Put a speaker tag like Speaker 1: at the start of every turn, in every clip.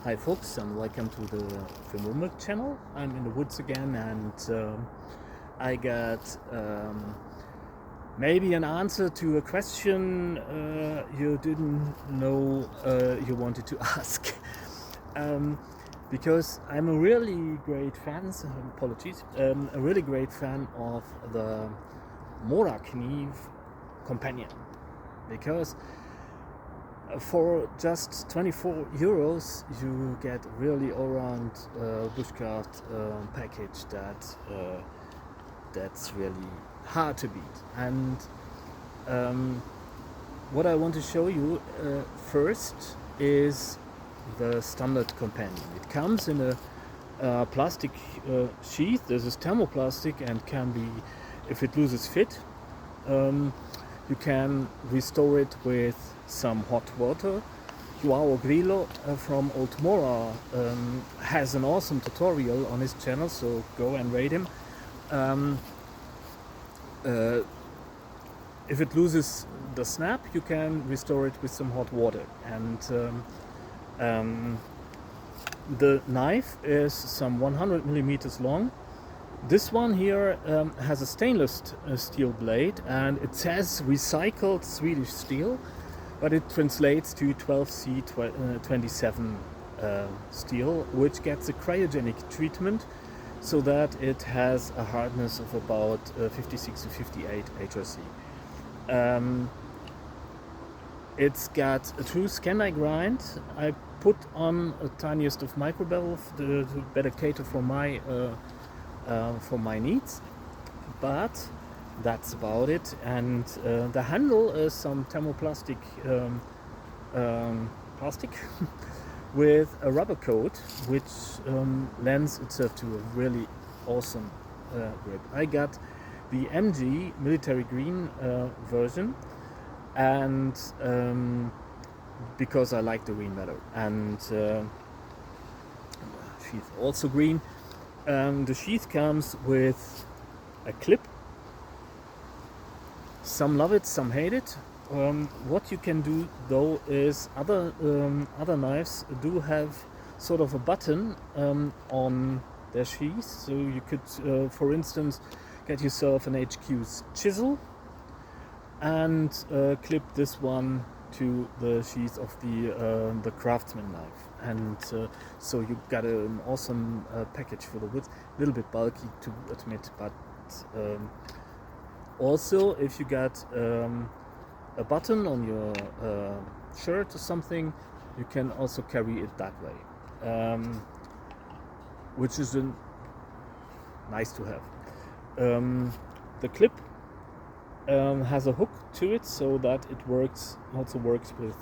Speaker 1: Hi folks, and welcome to the Filmumik channel. I'm in the woods again, and I got maybe an answer to a question you didn't know you wanted to ask. Because I'm a really great fan, a really great fan of the Morakniv companion, because for just 24 euros you get really all-round bushcraft package that's really hard to beat. And what I want to show you first is the standard companion. It comes in a plastic sheath. This is thermoplastic and can be, if it loses fit, you can restore it with some hot water. Joao Grillo from Old Mora has an awesome tutorial on his channel, so go and rate him. If it loses the snap, you can restore it with some hot water. And the knife is some 100 millimeters long. This one here has a stainless steel blade, and it says recycled Swedish steel, but it translates to 12C27 steel, which gets a cryogenic treatment so that it has a hardness of about 56 to 58 HRC. It's got a true Scandi grind. I put on a tiniest of micro bevel to better cater for my needs, but that's about it. And the handle is some thermoplastic plastic with a rubber coat, which lends itself to a really awesome grip. I got the MG military green version, and because I like the green better, and sheath also green. The sheath comes with a clip. Some love it, some hate it. What you can do though is other knives do have sort of a button on their sheath, so you could, for instance, get yourself an HQ's chisel and clip this one to the sheath of the Craftsman knife, and so you got an awesome package for the wood. A little bit bulky to admit, but also if you got a button on your shirt or something, you can also carry it that way, which is nice to have. The clip has a hook to it, so that it also works with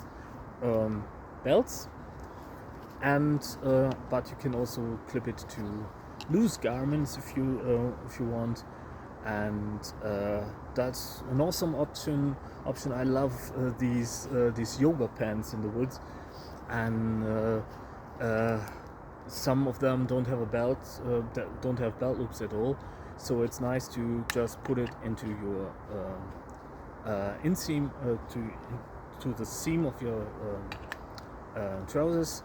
Speaker 1: belts, and but you can also clip it to loose garments if you want, and that's an awesome option. I love these yoga pants in the woods, and some of them don't have a belt, don't have belt loops at all. So it's nice to just put it into your inseam, to the seam of your trousers.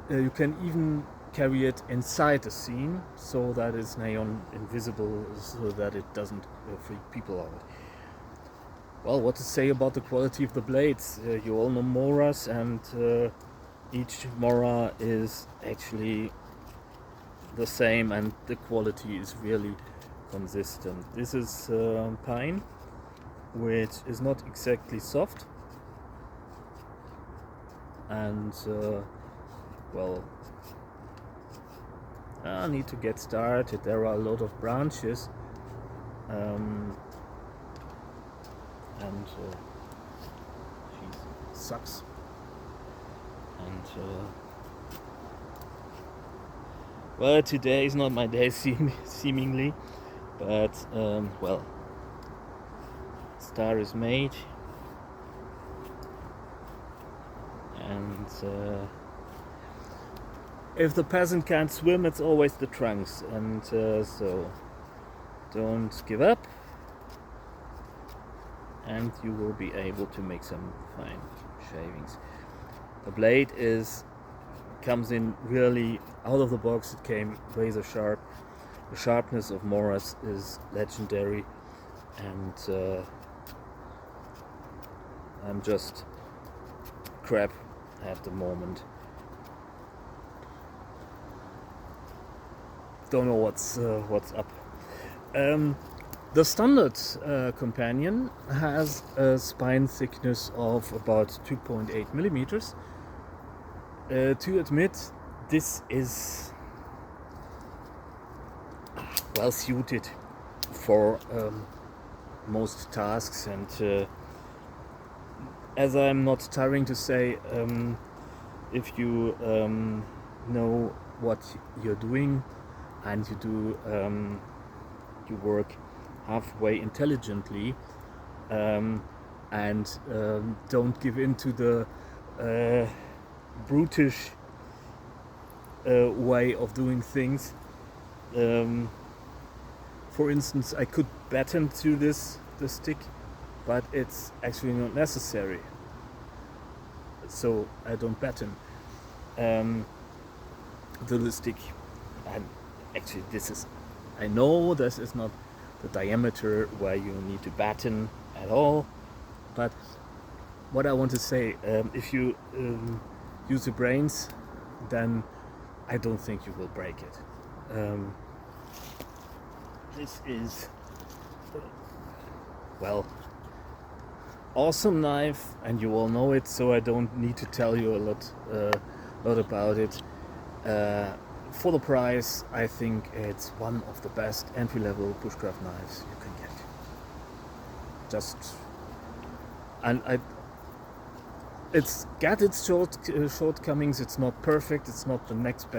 Speaker 1: You can even carry it inside the seam, so that it's neon invisible, so that it doesn't freak people out. Well, what to say about the quality of the blades? You all know Moras, and each Mora is actually the same, and the quality is really consistent. This is pine, which is not exactly soft, and well, I need to get started. There are a lot of branches, and she sucks, and well, today is not my day, seemingly, but well, start is made, and if the peasant can't swim, it's always the trunks, and so don't give up, and you will be able to make some fine shavings. The blade is comes in really out of the box. It came razor sharp. The sharpness of Moras is legendary, and I'm just crap at the moment. Don't know what's up. The standard companion has a spine thickness of about 2.8 millimeters. To admit, this is well suited for most tasks, and as I'm not tiring to say, if you know what you're doing and you do you work halfway intelligently, and don't give in to the brutish way of doing things. For instance, I could batten to the stick, but it's actually not necessary, so I don't batten to the stick. And actually, I know this is not the diameter where you need to batten at all, but what I want to say, if you use your brains, then I don't think you will break it. This is well, awesome knife, and you all know it, so I don't need to tell you a lot about it. For the price, I think it's one of the best entry-level bushcraft knives you can get. It's got its shortcomings. It's not perfect. It's not the next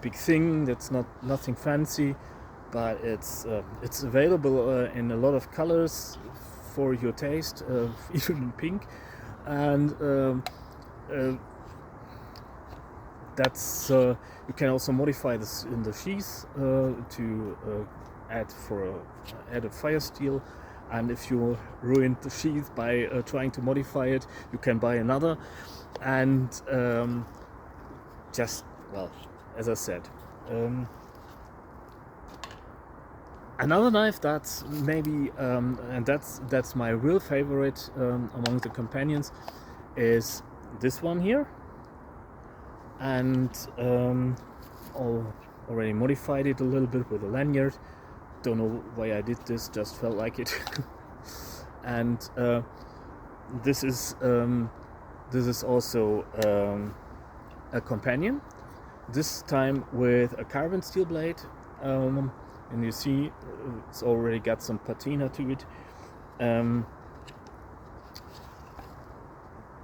Speaker 1: big thing. That's nothing fancy, but it's available in a lot of colors for your taste, even in pink, and that's you can also modify this in the sheath to add a fire steel, and if you ruined the sheath by trying to modify it, you can buy another, and just, well, as I said, another knife that's maybe and that's my real favorite among the companions is this one here. And already modified it a little bit with a lanyard. Don't know why I did this, just felt like it. And this is also a companion, this time with a carbon steel blade, and you see it's already got some patina to it,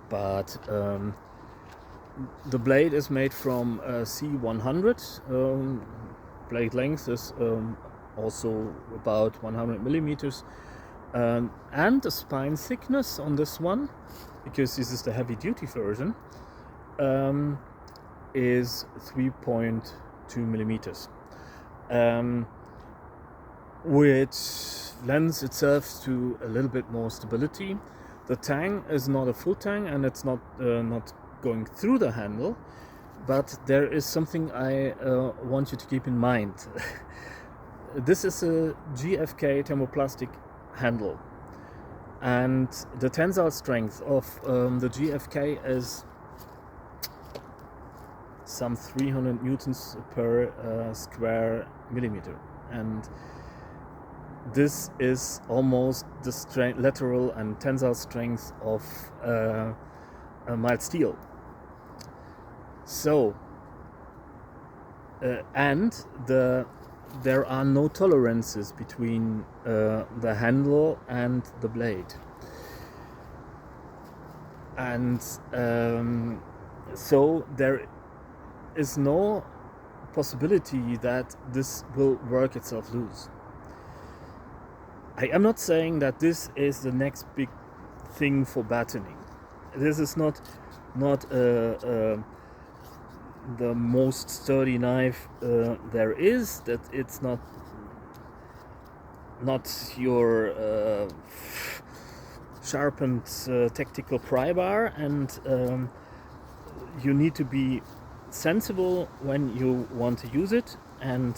Speaker 1: but the blade is made from C100. Blade length is also about 100 millimeters, and the spine thickness on this one, because this is the heavy duty version, is 3.2 millimeters, which lends itself to a little bit more stability. The tang is not a full tang, and it's not going through the handle, but there is something I want you to keep in mind. This is a GFK thermoplastic handle, and the tensile strength of the GFK is some 300 newtons per square millimeter, and this is almost the lateral and tensile strength of a mild steel. So, and there are no tolerances between the handle and the blade, and so there is no possibility that this will work itself loose. I am not saying that this is the next big thing for battening. This is not the most sturdy knife there is. That it's not your sharpened tactical pry bar, and you need to be sensible when you want to use it, and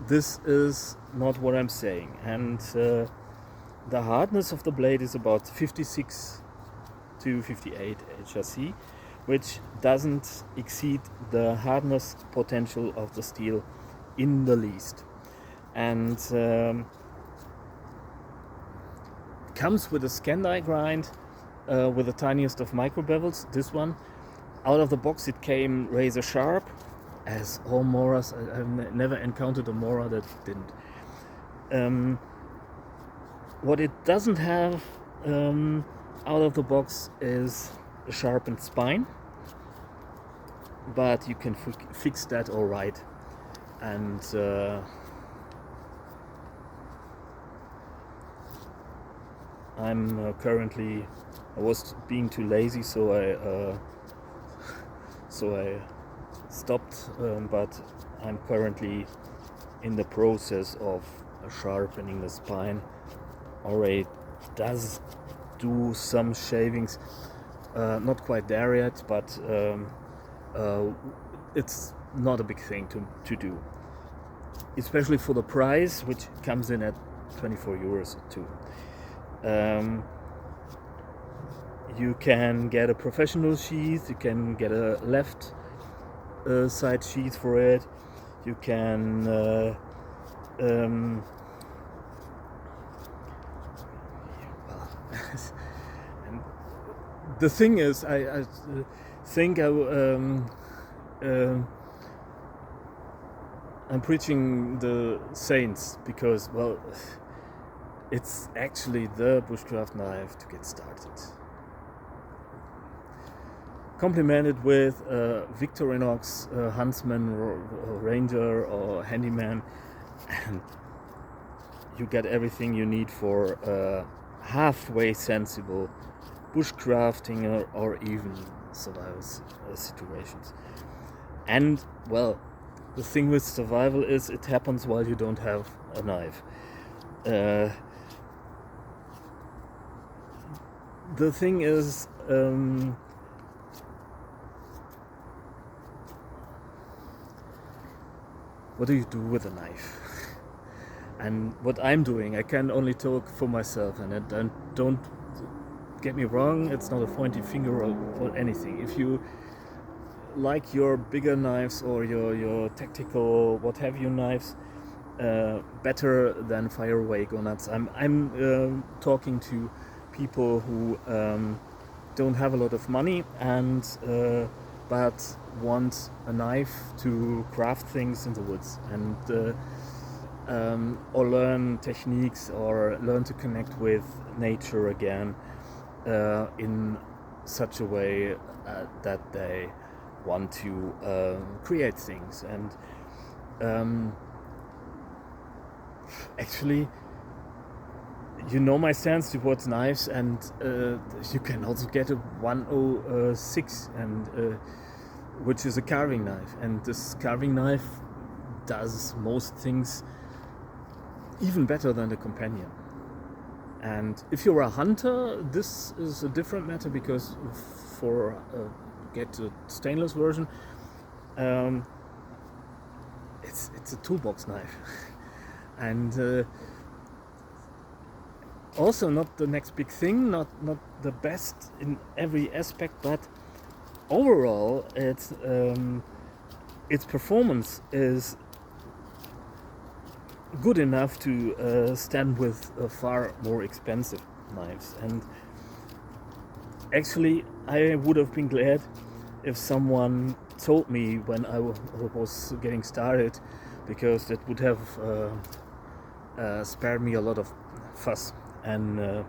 Speaker 1: this is not what I'm saying. And the hardness of the blade is about 56 to 58 HRC, which doesn't exceed the hardness potential of the steel in the least. And comes with a Scandi grind with the tiniest of micro bevels. This one, out of the box, it came razor sharp, as all Moras. I've never encountered a Mora that didn't. What it doesn't have out of the box is a sharpened spine, but you can fix that all right. And I'm currently, I was being too lazy, so I stopped, but I'm currently in the process of sharpening the spine. Already does do some shavings, not quite there yet, but it's not a big thing to do, especially for the price, which comes in at 24 euros too. You can get a professional sheath, you can get a left side sheath for it, you can and the thing is, I think I'm preaching the saints, because, well, it's actually the bushcraft knife to get started. Complemented with Victorinox Huntsman, Ranger or Handyman, and you get everything you need for halfway sensible bushcrafting or even survival situations. And, well, the thing with survival is it happens while you don't have a knife. The thing is, what do you do with a knife? And what I'm doing, I can only talk for myself, and don't get me wrong, it's not a pointy finger or anything. If you like your bigger knives or your tactical what have you knives better than fire away go nuts, I'm talking to people who don't have a lot of money and but want a knife to craft things in the woods, and or learn techniques or learn to connect with nature again in such a way that they want to create things. And actually, you know my stance towards knives, and you can also get a 106, and which is a carving knife, and this carving knife does most things even better than the companion. And if you're a hunter, this is a different matter, because for get the stainless version, it's a toolbox knife, and also not the next big thing, not the best in every aspect, but overall its performance is good enough to stand with far more expensive knives. And actually, I would have been glad if someone told me when I was getting started, because that would have spared me a lot of fuss. And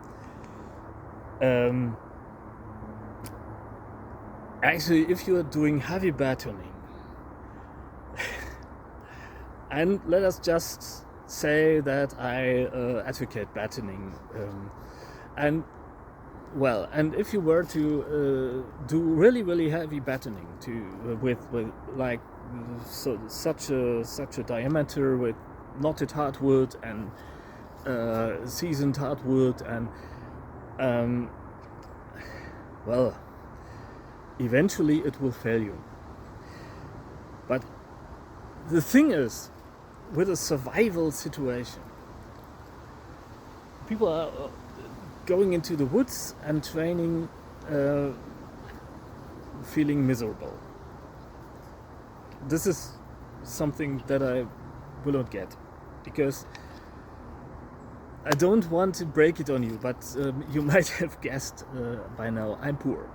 Speaker 1: actually, if you are doing heavy batoning, and let us just say that I advocate batoning, and if you were to do really heavy batoning with like such a diameter with knotted hardwood and seasoned hardwood, and eventually it will fail you. But the thing is, with a survival situation, people are going into the woods and training feeling miserable. This is something that I will not get, because I don't want to break it on you, but you might have guessed by now, I'm poor.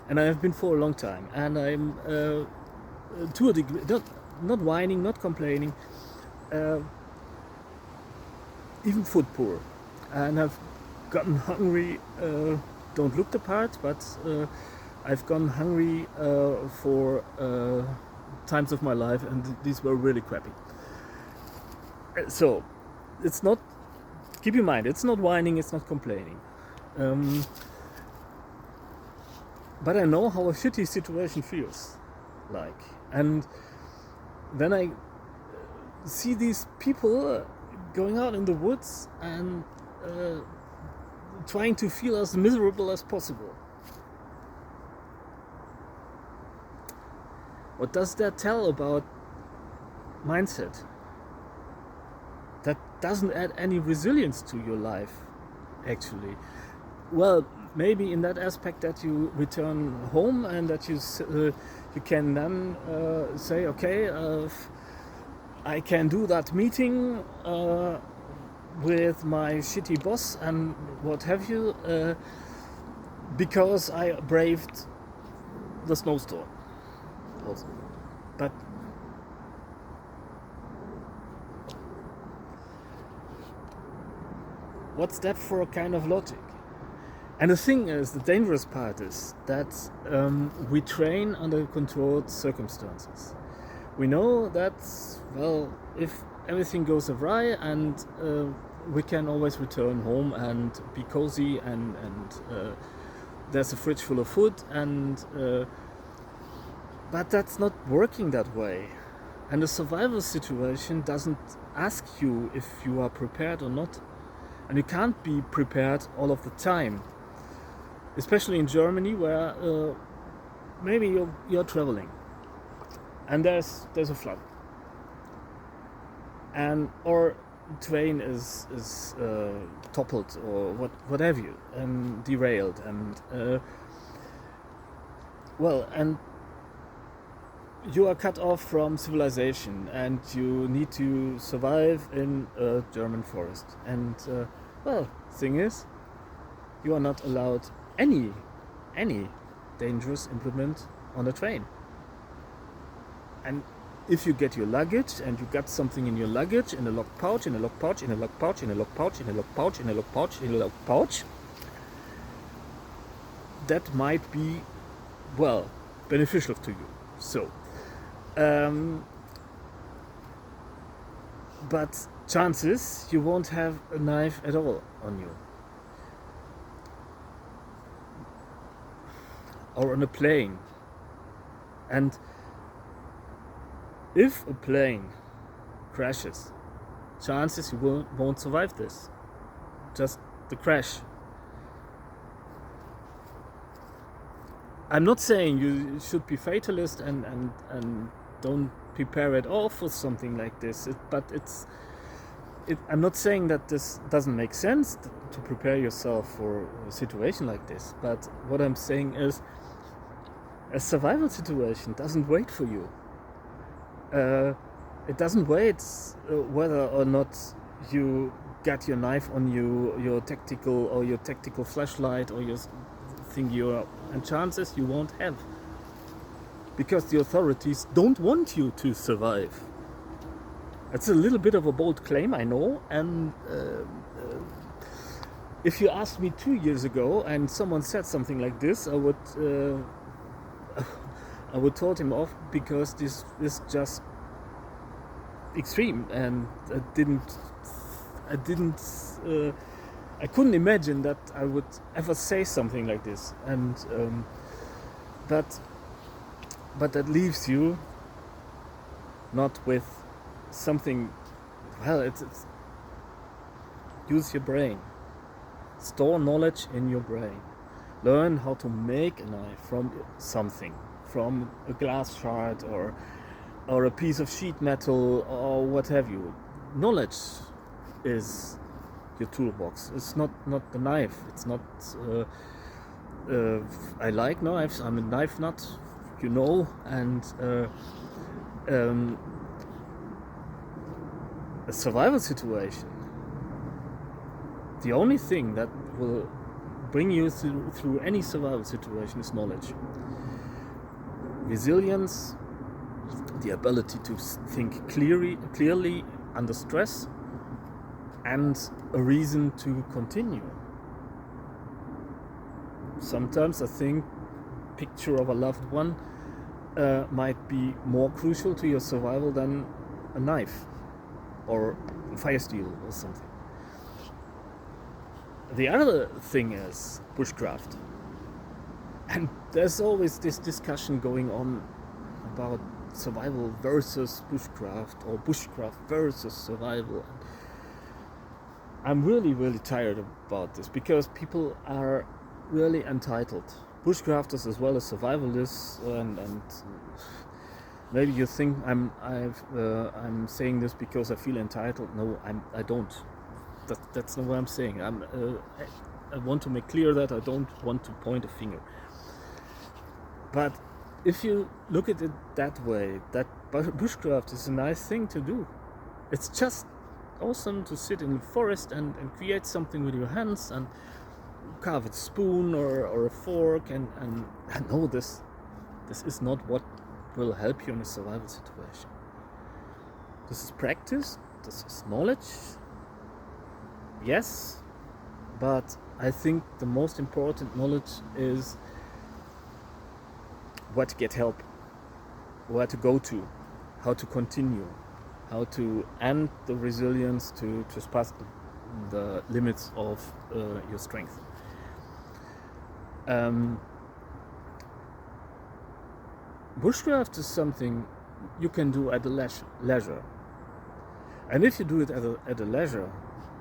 Speaker 1: And I have been for a long time, and I'm to a degree, not whining, not complaining, even food poor. And I've gotten hungry, don't look the part, but I've gone hungry for times of my life, and these were really crappy. So, it's not, keep in mind, it's not whining, it's not complaining. But I know how a shitty situation feels like. And then I see these people going out in the woods and trying to feel as miserable as possible. What does that tell about mindset? That doesn't add any resilience to your life, actually. Well, maybe in that aspect that you return home and that you can then say, okay, I can do that meeting with my shitty boss and what have you, because I braved the snowstorm. Also. But what's that for a kind of logic? And the thing is, the dangerous part is that we train under controlled circumstances. We know that, well, if everything goes awry and we can always return home and be cozy and there's a fridge full of food, and but that's not working that way. And the survival situation doesn't ask you if you are prepared or not. And you can't be prepared all of the time. Especially in Germany, where maybe you're traveling and there's a flood, and or train is toppled or what have you, and derailed, and and you are cut off from civilization and you need to survive in a German forest. And thing is, you are not allowed any dangerous implement on a train. And if you get your luggage and you got something in your luggage, in a locked pouch, in a locked pouch, in a locked pouch, in a locked pouch, in a locked pouch, in a locked pouch, in a locked pouch, that might be, well, beneficial to you. So, but chances you won't have a knife at all on you. Or on a plane. And if a plane crashes, chances you won't survive this. Just the crash. I'm not saying you should be fatalist and don't prepare at all for something like this. I'm not saying that this doesn't make sense to prepare yourself for a situation like this. But what I'm saying is, a survival situation doesn't wait for you. It doesn't wait whether or not you got your knife on you, your tactical flashlight, or your thing and chances you won't have. Because the authorities don't want you to survive. It's a little bit of a bold claim, I know, and if you asked me 2 years ago and someone said something like this, I would told him off, because this is just extreme, and I couldn't imagine that I would ever say something like this, and but that leaves you not with something. Well, it's use your brain, store knowledge in your brain. Learn how to make a knife from something, from a glass shard or a piece of sheet metal or what have you. Knowledge is your toolbox. It's not the knife. It's not. I like knives. I'm a knife nut, and a survival situation. The only thing that will bring you through any survival situation is knowledge. Resilience, the ability to think clearly under stress, and a reason to continue. Sometimes I think picture of a loved one might be more crucial to your survival than a knife or fire steel or something. The other thing is bushcraft. And there's always this discussion going on about survival versus bushcraft or bushcraft versus survival. I'm really, really tired about this because people are really entitled. Bushcrafters as well as survivalists, and maybe you think I'm saying this because I feel entitled. No, I don't. That's not what I'm saying. I want to make clear that I don't want to point a finger. But if you look at it that way, that bushcraft is a nice thing to do. It's just awesome to sit in the forest and create something with your hands and carve a spoon or a fork and no, this is not what will help you in a survival situation. This is practice, this is knowledge, yes, but I think the most important knowledge is where to get help, where to go to, how to continue, how to end the resilience to surpass the limits of your strength. Bushcraft is something you can do at a leisure. And if you do it at a leisure,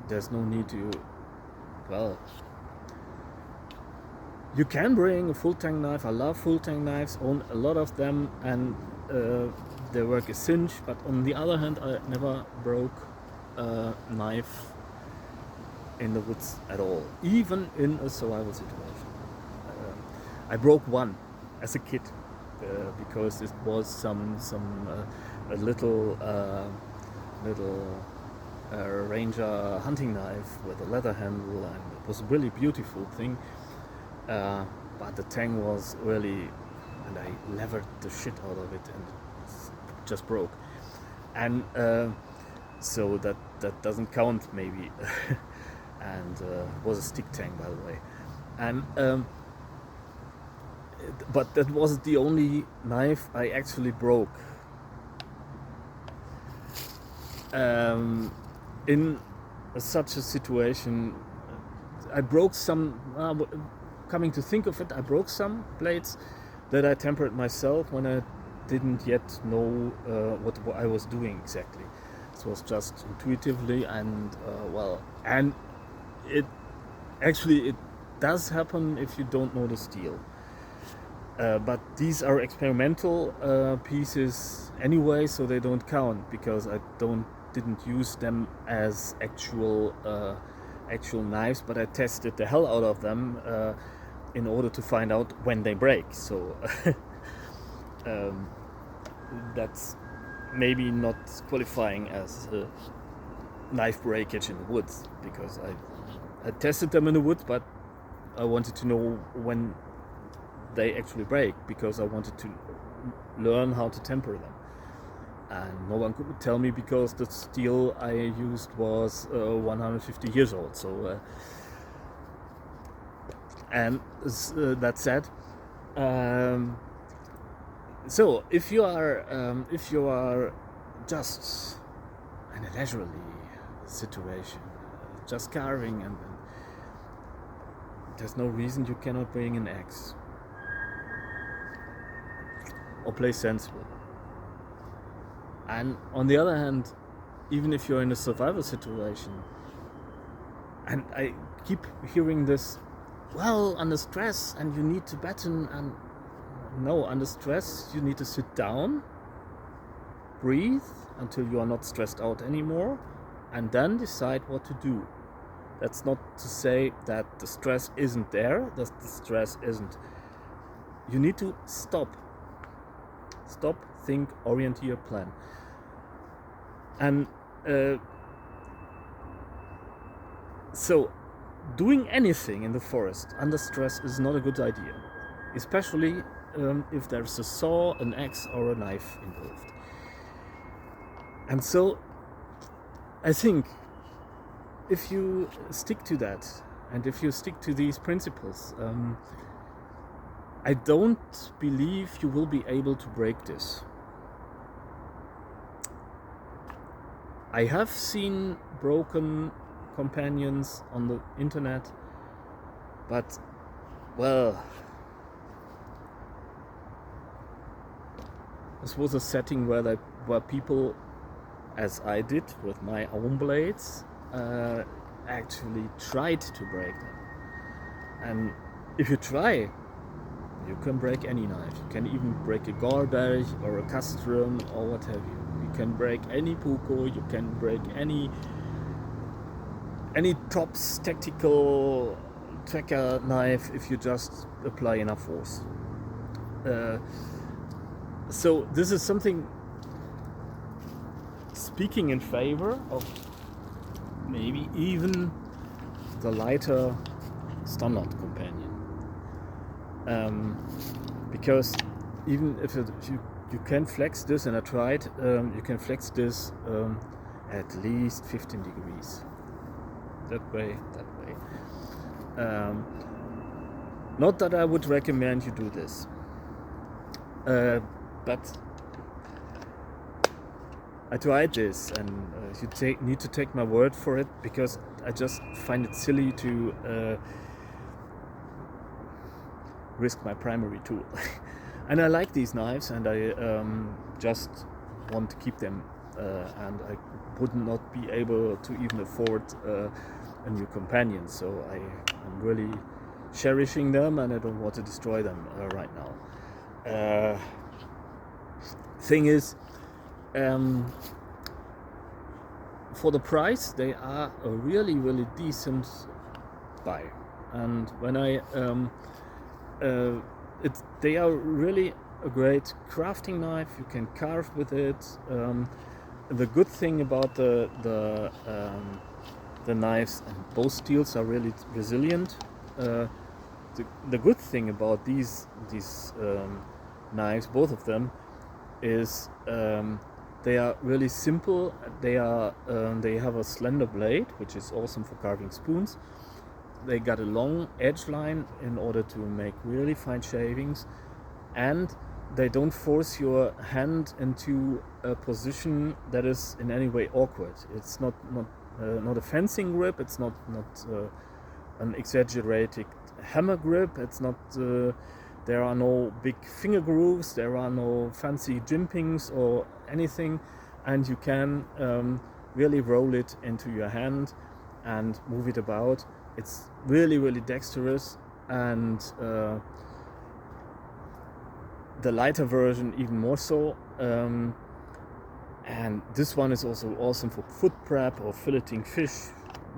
Speaker 1: there's no need to, you can bring a full-tang knife. I love full-tang knives, own a lot of them, and their work is cinch. But on the other hand, I never broke a knife in the woods at all, even in a survival situation. I broke one as a kid because it was a little Ranger hunting knife with a leather handle, and it was a really beautiful thing. But the tang was really, and I levered the shit out of it and it just broke. And so that doesn't count maybe. And it was a stick tang, by the way. And but that was the only knife I actually broke. In such a situation, I broke some, coming to think of it, I broke some blades that I tempered myself when I didn't yet know what I was doing exactly. It was just intuitively, and and it does happen if you don't know the steel. But these are experimental pieces anyway, so they don't count because I didn't use them as actual knives, but I tested the hell out of them in order to find out when they break. So that's maybe not qualifying as a knife breakage in the woods, because I tested them in the woods, but I wanted to know when they actually break, because I wanted to learn how to temper them. And no one could tell me, because the steel I used was 150 years old. So that said, so if you are just in a leisurely situation, just carving, and there's no reason you cannot bring an axe or play sensible. And on the other hand, even if you're in a survival situation, and I keep hearing this well, under stress and you need to batten, and no, under stress you need to sit down, breathe until you are not stressed out anymore, and then decide what to do. That's not to say that the stress isn't there, that the stress isn't. You need to stop, think, orient your plan. And so doing anything in the forest under stress is not a good idea, especially if there's a saw, an axe, or a knife involved. And so I think if you stick to that, and if you stick to these principles, I don't believe you will be able to break this. I have seen broken companions on the internet, but, well, this was a setting where people, as I did with my own blades, actually tried to break them. And if you try, you can break any knife. You can even break a Garberg or a Castrum or what have you. You can break any Puko, you can break any Tops tactical tracker knife if you just apply enough force. So this is something speaking in favor of maybe even the lighter standard companion. Because even if you can flex this, and I tried, you can flex this at least 15 degrees. That way. Not that I would recommend you do this, but I tried this, and you need to take my word for it, because I just find it silly to risk my primary tool. And I like these knives, and I just want to keep them, and I would not be able to even afford a new companion, so I'm really cherishing them, and I don't want to destroy them right now. Thing is, for the price, they are a really, really decent buy, and when they are really a great crafting knife. You can carve with it. The good thing about the knives, and both steels are really resilient. The good thing about these knives, both of them, is they are really simple. They have a slender blade, which is awesome for carving spoons. They got a long edge line in order to make really fine shavings, and they don't force your hand into a position that is in any way awkward. It's not a fencing grip. It's not an exaggerated hammer grip. It's not. There are no big finger grooves. There are no fancy jimpings or anything, and you can really roll it into your hand and move it about. It's really, really dexterous, and the lighter version even more so. And this one is also awesome for foot prep or filleting fish.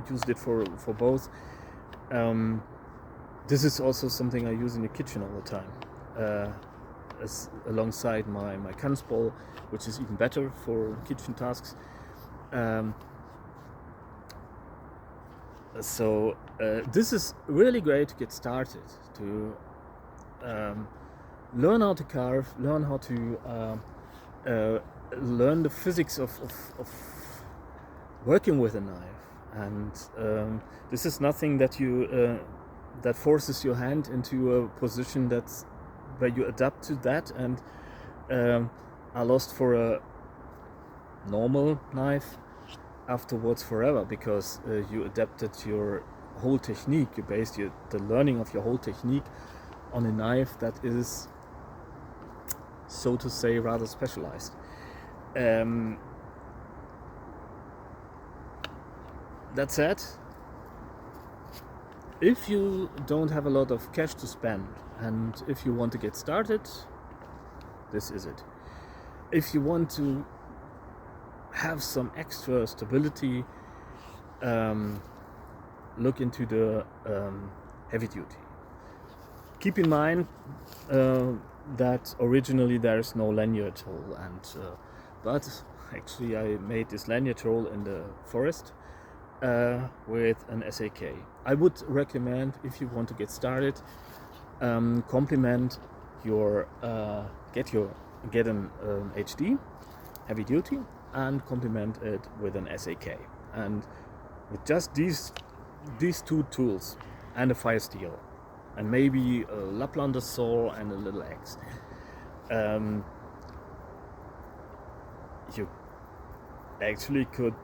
Speaker 1: Used it for both. This is also something I use in the kitchen all the time, alongside my Kanzball, which is even better for kitchen tasks. So this is really great to get started, to learn how to carve, learn how to learn the physics of working with a knife, and this is nothing that you that forces your hand into a position where you adapt to that and are lost for a normal knife afterwards forever, because you adapted your whole technique. You based the learning of your whole technique on a knife that is, so to say, rather specialized. That said, If you don't have a lot of cash to spend and if you want to get started, this is it. If you want to have some extra stability, look into the heavy duty. Keep in mind that originally there is no lanyard hole, but actually I made this lanyard hole in the forest with an SAK. I would recommend, if you want to get started, complement your get an HD heavy duty and complement it with an SAK, and with just these two tools and a fire steel and maybe a Laplander saw and a little axe, you actually could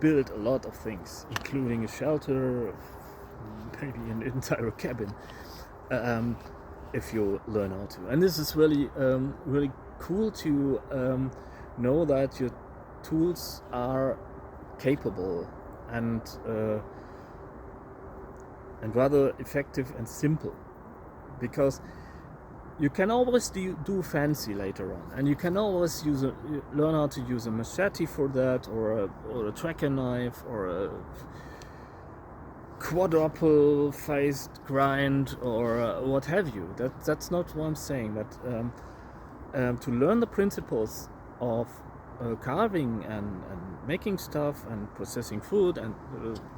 Speaker 1: build a lot of things, including a shelter, maybe an entire cabin, if you learn how to. And this is really really cool to know that your tools are capable and rather effective and simple, because you can always do fancy later on, and you can always learn how to use a machete for that, or a tracker knife, or a quadruple faced grind, or what have you. That's not what I'm saying, but to learn the principles of carving and making stuff and processing food, and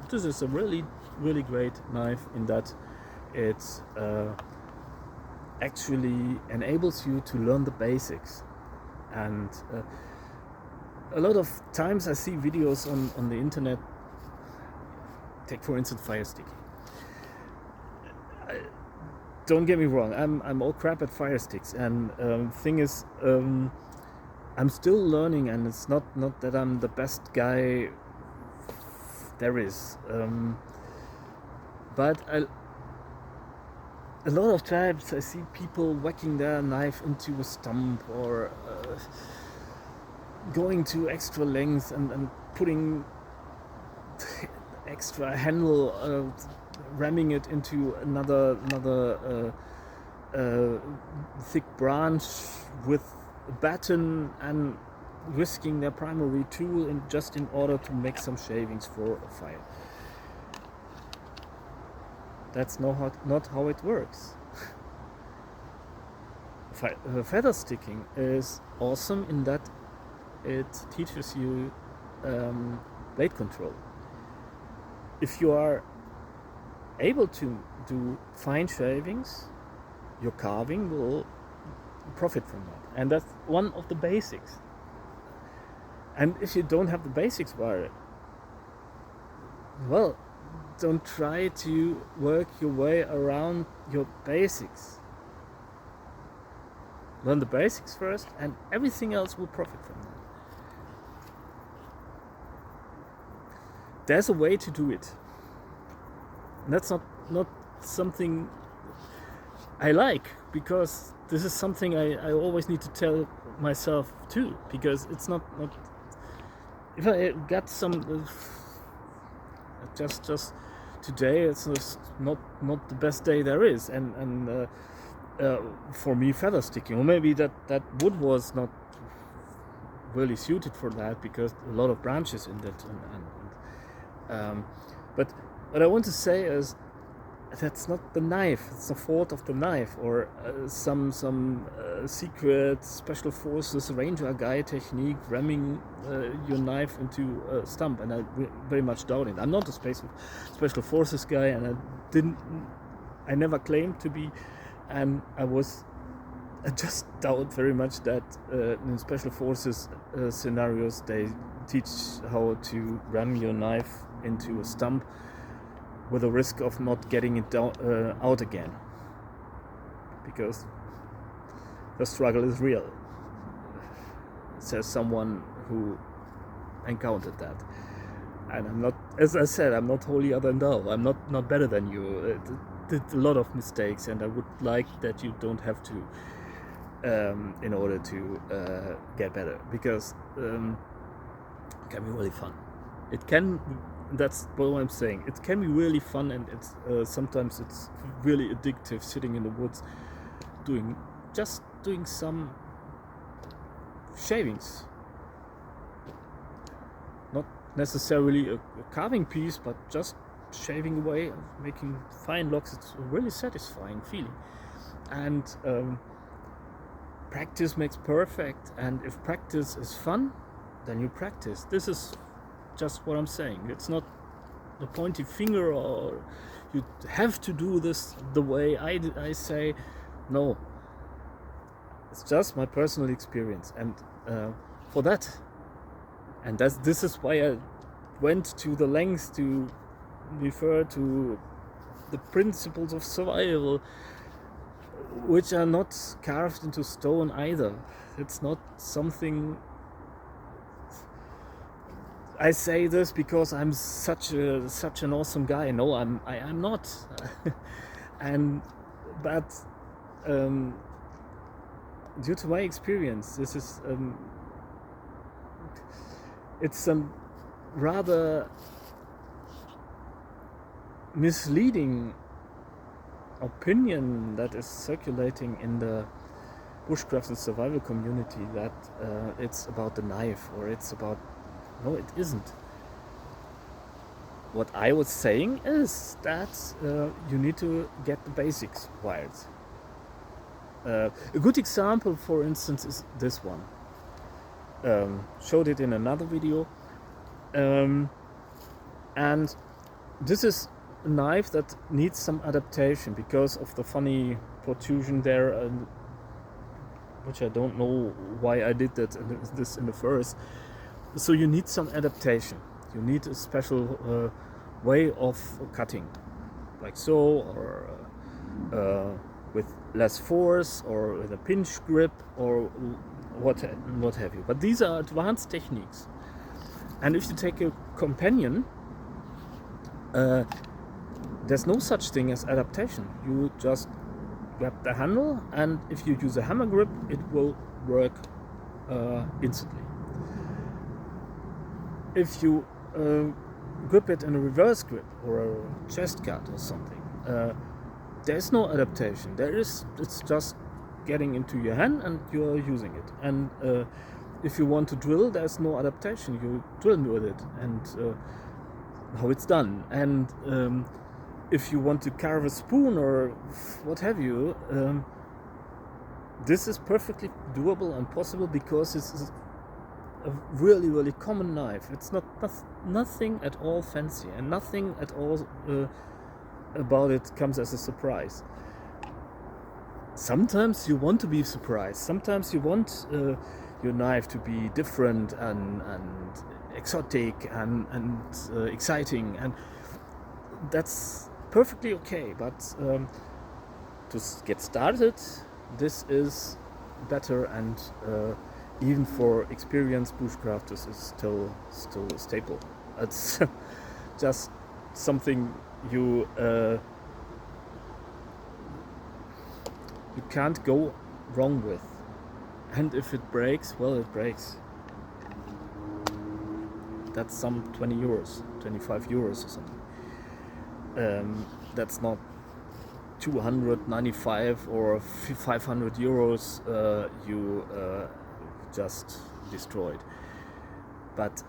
Speaker 1: this is a really really great knife in that it's actually enables you to learn the basics. And a lot of times I see videos on the internet. Take for instance fire sticking. Don't get me wrong, I'm all crap at fire sticks, and thing is, I'm still learning, and it's not that I'm the best guy there is, but a lot of times I see people whacking their knife into a stump, or going to extra lengths and putting extra handle, ramming it into another thick branch with a baton, and risking their primary tool just in order to make some shavings for a fire. That's not how it works. Feather sticking is awesome in that it teaches you blade control. If you are able to do fine shavings, your carving will profit from that, and that's one of the basics. And if you don't have the basics, well, don't try to work your way around your basics. Learn the basics first, and everything else will profit from that. There's a way to do it. And that's not something I like, because this is something I always need to tell myself too, because it's not if I got some just today, it's just not the best day there is, and for me feather sticking, or maybe that wood was not really suited for that because a lot of branches in that, but what I want to say is that's not the knife, it's the fault of the knife, or some secret special forces ranger guy technique ramming your knife into a stump, and I very much doubt it. I'm not a special forces guy, and I never claimed to be, and I just doubt very much that in special forces scenarios they teach how to ram your knife into a stump with a risk of not getting it out again, because the struggle is real, says someone who encountered that. And I'm not, as I said, I'm not holier than thou. I'm not better than you. Did a lot of mistakes, and I would like that you don't have to in order to get better, because it can be really fun. It can That's what I'm saying. It can be really fun, and it's sometimes it's really addictive sitting in the woods doing some shavings. Not necessarily a carving piece, but just shaving away, making fine locks. It's a really satisfying feeling. And practice makes perfect, and if practice is fun, then you practice. This is just what I'm saying. It's not the pointy finger or you have to do this the way I say. No, it's just my personal experience, and for that, and this is why I went to the lengths to refer to the principles of survival, which are not carved into stone either. It's not something. I say this because I'm such an awesome guy. No, I'm not. But due to my experience, this is it's a rather misleading opinion that is circulating in the bushcraft and survival community that it's about the knife, or it's about. No, it isn't. What I was saying is that you need to get the basics wired. A good example, for instance, is this one. Showed it in another video. And this is a knife that needs some adaptation because of the funny protrusion there, which I don't know why I did that this in the first. So you need some adaptation. You need a special way of cutting, like so, or with less force, or with a pinch grip, or what have you. But these are advanced techniques. And if you take a companion, there's no such thing as adaptation. You just grab the handle, and if you use a hammer grip, it will work instantly. If you grip it in a reverse grip or a chest cut or something, there's no adaptation. It's just getting into your hand and you're using it. And if you want to drill, there's no adaptation. You drill with it, and how it's done. And if you want to carve a spoon or what have you, this is perfectly doable and possible because it's a really, really common knife. It's nothing at all fancy, and nothing at all about it comes as a surprise. Sometimes you want to be surprised. Sometimes you want your knife to be different and exotic and exciting, and that's perfectly okay. But to get started, this is better, and even for experienced bushcrafters, is still a staple. It's just something you can't go wrong with. And if it breaks, well, it breaks. That's some 20 euros, 25 euros or something. That's not 295 or 500 euros you just destroyed. But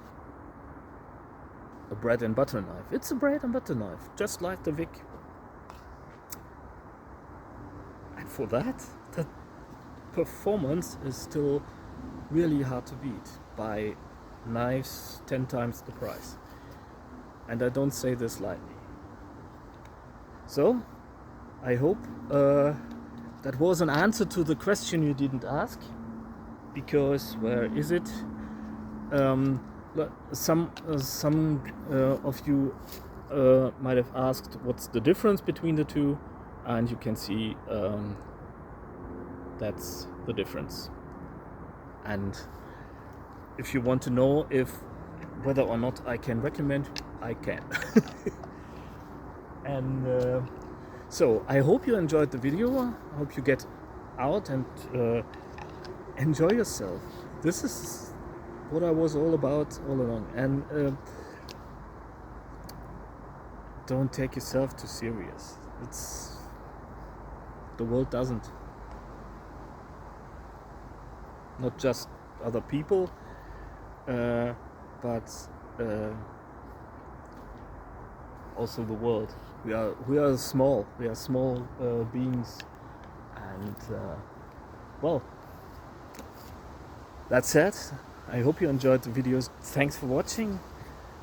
Speaker 1: a bread and butter knife, it's a bread and butter knife, just like the Vic. And for that, the performance is still really hard to beat by knives 10 times the price. And I don't say this lightly. So, I hope that was an answer to the question you didn't ask. Because where is it? Some of you might have asked what's the difference between the two, and you can see that's the difference. And if you want to know whether or not I can recommend, I can. And so I hope you enjoyed the video. I hope you get out and enjoy yourself. This is what I was all about all along. And don't take yourself too serious. The world doesn't. Not just other people, but also the world. We are small. We are small beings, and well, that's it. I hope you enjoyed the videos. Thanks for watching.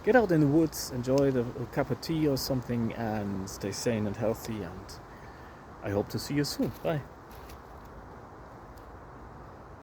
Speaker 1: Get out in the woods, enjoy a cup of tea or something, and stay sane and healthy. And I hope to see you soon. Bye.